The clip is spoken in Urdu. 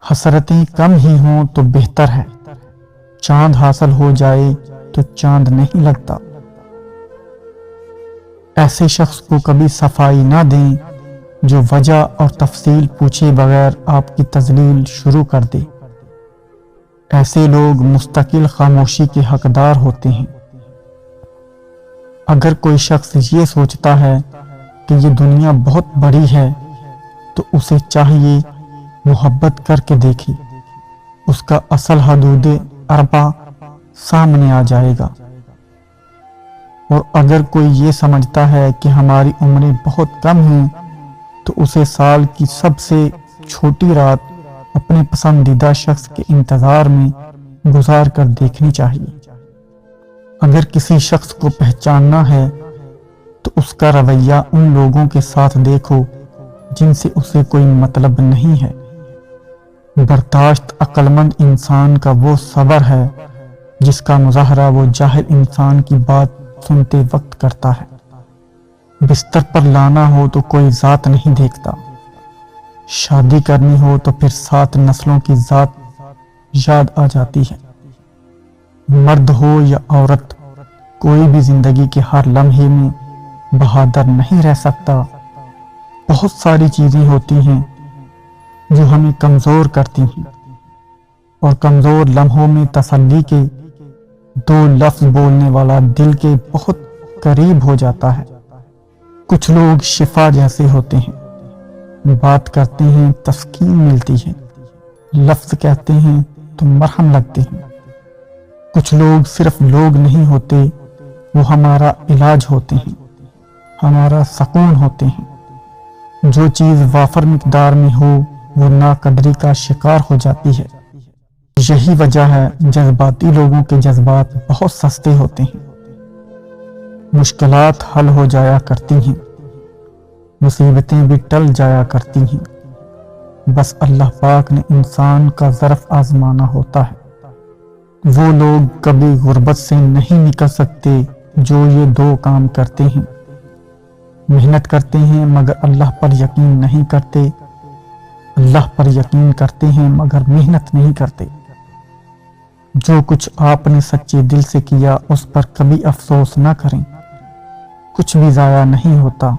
حسرتیں کم ہی ہوں تو بہتر ہے، چاند حاصل ہو جائے تو چاند نہیں لگتا۔ ایسے شخص کو کبھی صفائی نہ دیں جو وجہ اور تفصیل پوچھے بغیر آپ کی تذلیل شروع کر دے۔ ایسے لوگ مستقل خاموشی کے حقدار ہوتے ہیں۔ اگر کوئی شخص یہ سوچتا ہے کہ یہ دنیا بہت بڑی ہے تو اسے چاہیے محبت کر کے دیکھے، اس کا اصل حدود اربع سامنے آ جائے گا۔ اور اگر کوئی یہ سمجھتا ہے کہ ہماری عمریں بہت کم ہیں تو اسے سال کی سب سے چھوٹی رات اپنے پسندیدہ شخص کے انتظار میں گزار کر دیکھنی چاہیے۔ اگر کسی شخص کو پہچاننا ہے تو اس کا رویہ ان لوگوں کے ساتھ دیکھو جن سے اسے کوئی مطلب نہیں ہے۔ برداشت عقل مند انسان کا وہ صبر ہے جس کا مظاہرہ وہ جاہل انسان کی بات سنتے وقت کرتا ہے۔ بستر پر لانا ہو تو کوئی ذات نہیں دیکھتا، شادی کرنی ہو تو پھر 7 نسلوں کی ذات یاد آ جاتی ہے۔ مرد ہو یا عورت، کوئی بھی زندگی کے ہر لمحے میں بہادر نہیں رہ سکتا۔ بہت ساری چیزیں ہوتی ہیں جو ہمیں کمزور کرتی ہیں، اور کمزور لمحوں میں تسلی کے 2 لفظ بولنے والا دل کے بہت قریب ہو جاتا ہے۔ کچھ لوگ شفا جیسے ہوتے ہیں، بات کرتے ہیں تسکین ملتی ہے، لفظ کہتے ہیں تو مرہم لگتے ہیں۔ کچھ لوگ صرف لوگ نہیں ہوتے، وہ ہمارا علاج ہوتے ہیں، ہمارا سکون ہوتے ہیں۔ جو چیز وافر مقدار میں ہو وہ ناقدری کا شکار ہو جاتی ہے۔ یہی وجہ ہے جذباتی لوگوں کے جذبات بہت سستے ہوتے ہیں۔ مشکلات حل ہو جایا کرتی ہیں، مصیبتیں بھی ٹل جایا کرتی ہیں، بس اللہ پاک نے انسان کا ظرف آزمانا ہوتا ہے۔ وہ لوگ کبھی غربت سے نہیں نکل سکتے جو یہ 2 کام کرتے ہیں، محنت کرتے ہیں مگر اللہ پر یقین نہیں کرتے، اللہ پر یقین کرتے ہیں مگر محنت نہیں کرتے۔ جو کچھ آپ نے سچے دل سے کیا اس پر کبھی افسوس نہ کریں، کچھ بھی ضائع نہیں ہوتا۔